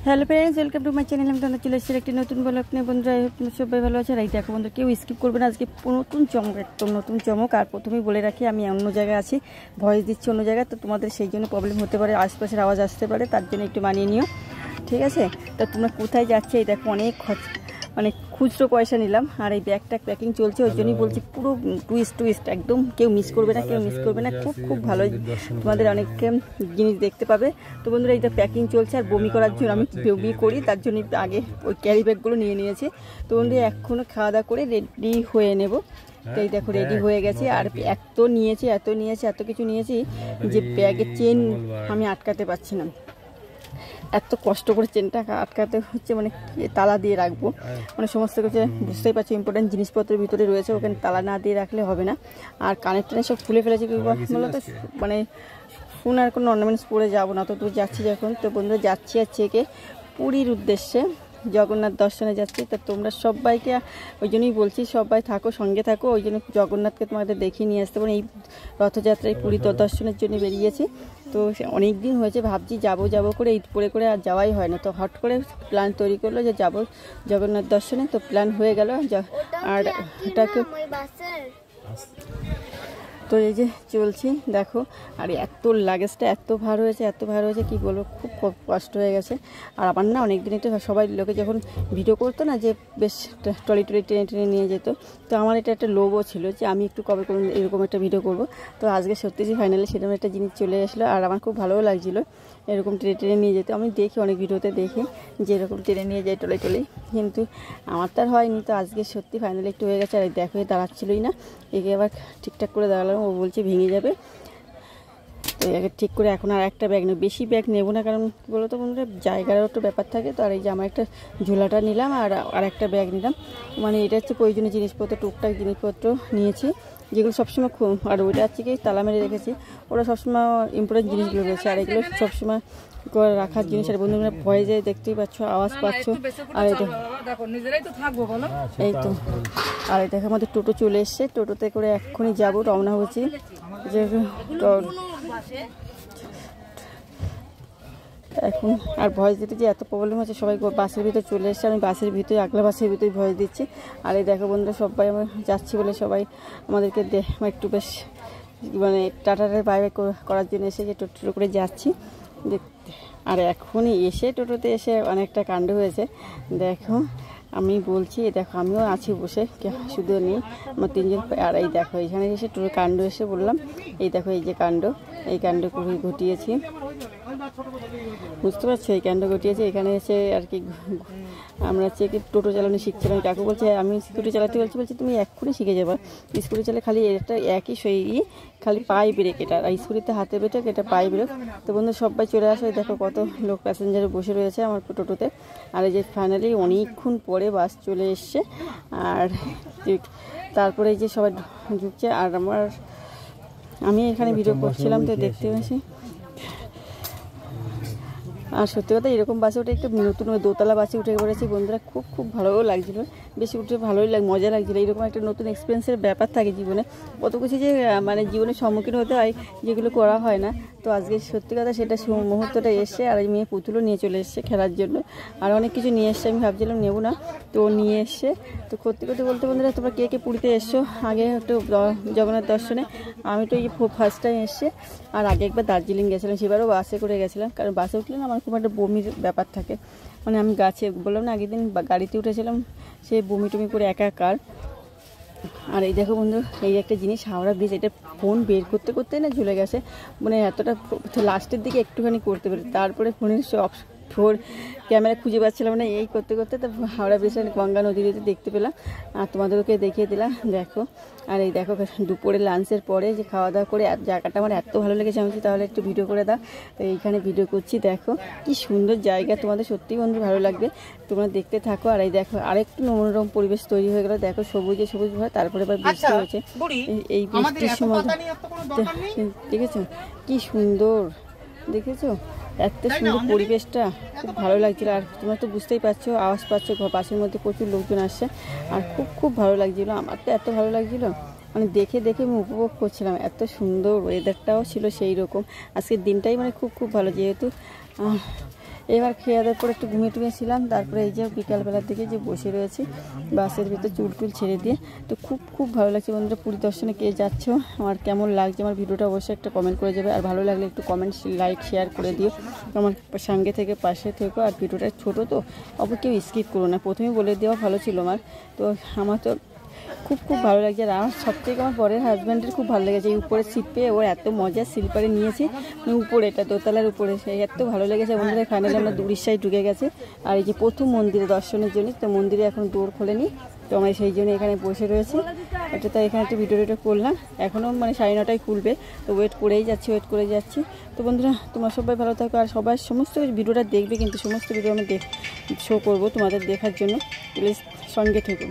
Hello friends, welcome to my channel. আমি তোমাদের চলে এসেছি একটি নতুন ব্লগ নিয়ে। বন্ধুরা সবাই ভালো আছে। আর এই দেখো বন্ধুরা, কেউ স্কিপ করবে না, আজকে নতুন চমক, একদম নতুন চমক। আর প্রথমেই বলে রাখি, আমি অন্য জায়গায় আছি, ভয়েস দিচ্ছি অন্য জায়গায়, তো তোমাদের সেই জন্য প্রবলেম হতে পারে, আশপাশের আওয়াজ আসতে পারে, তার জন্য একটু মানিয়ে নিও, ঠিক আছে? তা তোমরা কোথায় যাচ্ছে? এই দেখো অনেক মানে খুচরো পয়সা নিলাম, আর এই ব্যাগটা প্যাকিং চলছে, ওই জন্যই বলছি পুরো টুইস্ট একদম, কেউ মিস করবে না, কেউ মিস করবে না। খুব ভালো, তোমাদের অনেক জিনিস দেখতে পাবে। তো বন্ধুরা, এইটা প্যাকিং চলছে, আর বমি করার জন্য আমি বমি করি, তার জন্য আগে ওই ক্যারি ব্যাগগুলো নিয়ে নিয়েছি। তো বন্ধুরা, এখনও খাওয়া দাওয়া করে রেডি হয়ে নেব। তো এই দেখো রেডি হয়ে গেছে, আর এত কিছু নিয়েছি যে ব্যাগের চেন আমি আটকাতে পারছি না, এত কষ্ট করে চেনটা আটকাতে হচ্ছে, মানে তালা দিয়ে রাখবো, মানে সমস্ত কিছু বুঝতেই পারছি ইম্পর্টেন্ট জিনিসপত্রের ভিতরে রয়েছে, ওখানে তালা না দিয়ে রাখলে হবে না। আর কানের টানে সব খুলে ফেলেছে, বলতো মানে ফোন আর কোনো অর্নামেন্টস পরে যাবো না, তো তুই যাচ্ছি যখন। তো বন্ধুরা, যাচ্ছি আর চেকে পুরীর উদ্দেশ্যে, জগন্নাথ দর্শনে যাচ্ছি। তা তোমরা সবাইকে ওই জন্যই বলছি, সবাই থাকো, সঙ্গে থাকো, ওই জন্য জগন্নাথকে তোমাদের দেখিয়ে নিয়ে আসতে পারো। এই রথযাত্রায় পুরী দর্শনের জন্য বেরিয়েছি। তো অনেক দিন হয়েছে ভাবছি যাবো করে, ঈদ করে আর যাওয়াই হয় না। তো হট করে প্ল্যান তৈরি করলো যে যাবো জগন্নাথ দর্শনে, তো প্ল্যান হয়ে গেল। আর এটাকে তো এই যে চলছি দেখো, আর এত লাগেজটা এত ভার হয়েছে কি বলবো, খুব কষ্ট হয়ে গেছে। আর আমার না অনেক দিন একটু সবাই লোকে যখন ভিডিও করতো না, যে বেশ টলি টেনে নিয়ে যেত, তো আমার এটা একটা লোভও ছিল যে আমি একটু কবে কোন এরকম একটা ভিডিও করব। তো আজকে সত্যি ফাইনালি সেরকম একটা জিনিস চলে আসলো, আর আমার খুব ভালোও লাগছিলো এরকম টেনে নিয়ে যেতে। আমি দেখি অনেক ভিডিওতে দেখি যে এরকম টেনে নিয়ে যায় টলি, কিন্তু আমার তো আর হয়নি। তো আজকে সত্যি ফাইনালি একটু হয়ে গেছে। আর দেখো দাঁড়াচ্ছিলই না, একে আবার ঠিকঠাক করে দাঁড়ালাম, ও বলছে ভেঙে যাবে। তো একে ঠিক করে এখন আর একটা ব্যাগ নেব, বেশি ব্যাগ নেবো না, কারণ কী বলো তো বন্ধুরা, জায়গারও একটু ব্যাপার থাকে। তো আর এই যে আমার একটা ঝোলাটা নিলাম, আর একটা ব্যাগ নিলাম, মানে এটা হচ্ছে প্রয়োজনীয় জিনিসপত্র, টুকটাক জিনিসপত্র নিয়েছি, যেগুলো সবসময় আর ওইটা হচ্ছে কি তালা মেরে রেখেছি, ওরা সবসময় ইম্পর্টেন্ট জিনিসগুলো রয়েছে, আর এগুলো সবসময় করে রাখার জিনিস। আর বন্ধুরা, ভয়ে যায়, দেখতেই পাচ্ছ, আওয়াজ পাচ্ছ। আর এই তো আর এই দেখো আমাদের টোটো চলে এসছে, টোটোতে করে এক্ষুনি যাবো, রওনা হচ্ছি। যে এখন আর ভয়েস দিতে যে এত প্রবলেম হচ্ছে, সবাই বাসের ভিতরে চলে এসছে, আমি বাসের ভিতরে আগলা বাসের ভিতরে ভয়েস দিচ্ছি। আর এই দেখো বন্ধুরা, সবাই আমরা যাচ্ছি বলে সবাই আমাদেরকে একটু বেশ মানে টাটাটার বাইরে করার জন্য এসে যে টোটো করে যাচ্ছি দেখতে। আর এখনই এসে টোটোতে এসে অনেকটা কাণ্ড হয়েছে, দেখো আমি বলছি, দেখো আমিও আছি বসে, শুধু নেই আমার তিনজন। আর এই দেখো এখানে এসে টোটো কাণ্ড এসে বললাম, এই দেখো এই যে কাণ্ড, এই কাণ্ড ঘটিয়েছি, বুঝতে পারছো, এই কাণ্ড ঘটিয়েছি। এখানে এসে আর কি আমরা হচ্ছে কি টোটো চালানো শিখছিলাম, কাকু বলছে আমি স্কুটি চালাতে বলছি তুমি এক্ষুনি শিখে যাবা, স্কুটি চালে খালি এটা একই খালি পায়ে ব্রেক, এটা আর স্কুটিতে হাতে ব্রেক, এটা পায়ে ব্রেক। তো বন্ধু সবাই চলে আসে, দেখো কত লোক প্যাসেঞ্জারে বসে রয়েছে আমার টোটোতে। আর এই যে ফাইনালি অনেকক্ষণ পরে বাস চলে এসছে, আর তারপরে এই যে সবাই ঢুকছে, আর আমি এখানে ভিডিও করছিলাম, তো দেখতে পাচ্ছি। আর সত্যি কথা, এরকম বাসে উঠে একটু নতুন দোতলা বাসে উঠে পড়েছি বন্ধুরা, খুব ভালোও লাগছিলো, বেশি উঠে ভালোই মজা লাগছিলো। এইরকম একটা নতুন এক্সপিরিয়েন্সের ব্যাপার থাকে জীবনে, কত কিছু যে মানে জীবনের সম্মুখীন হতে হয়, যেগুলো করা হয় না। তো আজকে সত্যি কথা সেটা মুহূর্তটা এসছে, আর এই মেয়ে পুতুলও নিয়ে চলে এসছে খেলার জন্য, আর অনেক কিছু নিয়ে এসছে, আমি ভাবছিলাম নেবো না, তো নিয়ে এসছে। তো সত্যি কথা বলতে বন্ধুরা, তোমরা কে পুরীতে এসছো আগে একটু জগন্নাথ দর্শনে? আমি তো এই ফার্স্ট টাইম এসছে, আর আগে একবার দার্জিলিং গেছিলাম, সেবারও বাসে করে গেছিলাম, কারণ বাসে উঠলে না আমার খুব একটা বমির ব্যাপার থাকে, মানে আমি বললাম না আগের দিন গাড়িতে উঠেছিলাম, সে বমি টমি করে একাকার। আর এই দেখো বন্ধু, এই একটা জিনিস হাওড়া ব্রিজ, এটা ফোন বের করতে না ঝুলে গেছে, মানে এতটা লাস্টের দিকে একটুখানি করতে পারি, তারপরে ফোনের ক্যামেরা খুঁজে পাচ্ছিলাম না, এই করতে তো হাওড়া ব্রিজে গঙ্গা নদীতে দেখতে পেলাম, আর তোমাদেরকে দেখিয়ে দিলাম দেখো। আর এই দেখো দুপুরে লাঞ্চের পরে যে খাওয়া দাওয়া করে জায়গাটা আমার এত ভালো লেগেছে, আমি তাহলে একটু ভিডিও করে দাও। তো এইখানে ভিডিও করছি, দেখো কি সুন্দর জায়গা, তোমাদের সত্যিই বন্ধু ভালো লাগবে, তোমরা দেখতে থাকো। আর এই দেখো আরেকটু মনোরম পরিবেশ তৈরি হয়ে গেল, দেখো সবুজ ভয়, তারপরে আবার বৃষ্টি হয়েছে, এই বৃষ্টির সময় দেখেছো কি সুন্দর, দেখেছো এত সুন্দর পরিবেশটা, খুব ভালো লাগছিল। আর তোমরা তো বুঝতেই পারছো, আওয়াজ পাচ্ছ, বাসের মধ্যে প্রচুর লোকজন আসছে, আর খুব ভালো লাগছিলো, আমার তো এত ভালো লাগছিলো, মানে দেখে আমি উপভোগ করছিলাম, এত সুন্দর ওয়েদারটাও ছিল সেই রকম। আজকের দিনটাই মানে খুব ভালো, যেহেতু এবার খেয়ে দেওয়ার পর একটু ঘুমিয়েছিলাম। তারপরে এই যে বিকালবেলার দিকে যে বসে রয়েছি বাসের ভিতরে চুল টুল ছেড়ে দিয়ে। তো খুব ভালো লাগছে বন্ধুরা। পুরী দর্শনে কে যাচ্ছ, আমার কেমন লাগছে আমার ভিডিওটা অবশ্যই একটা কমেন্ট করে যাবে। আর ভালো লাগলে একটু কমেন্ট, লাইক, শেয়ার করে দিও। আমার সঙ্গে থেকে পাশে থেকো। আর ভিডিওটা ছোটো তো অবশ্যই কেউ স্কিপ করো না, প্রথমেই বলে দেওয়া ভালো ছিল আমার। তো আমার তো খুব ভালো লাগছে। আর আমার সবথেকে আমার পরের হাজব্যান্ডের খুব ভালো লেগেছে এই উপরে সিট পেয়ে। ও এত মজার স্লিপারে নিয়েছি, উপরে এটা দোতলার উপরে, সেই এত ভালো লেগেছে বন্ধুরা। ফাইনালি আমরা উড়িষ্যায় ঢুকে গেছে। আর এই যে প্রথম মন্দিরে দর্শনের জন্য, তো মন্দিরে এখন দৌড় খোলেনি, তো আমরা সেই জন্য এখানে বসে রয়েছি। এটা তো এখানে একটা ভিডিওটা করলাম, এখনও মানে 9:30টায় খুলবে, তো ওয়েট করে যাচ্ছি। তো বন্ধুরা তোমরা সবাই ভালো থাকো, আর সবাই সমস্ত ভিডিওটা দেখবে, কিন্তু সমস্ত ভিডিও আমি শো করবো তোমাদের দেখার জন্য, প্লিজ সঙ্গে থেকো।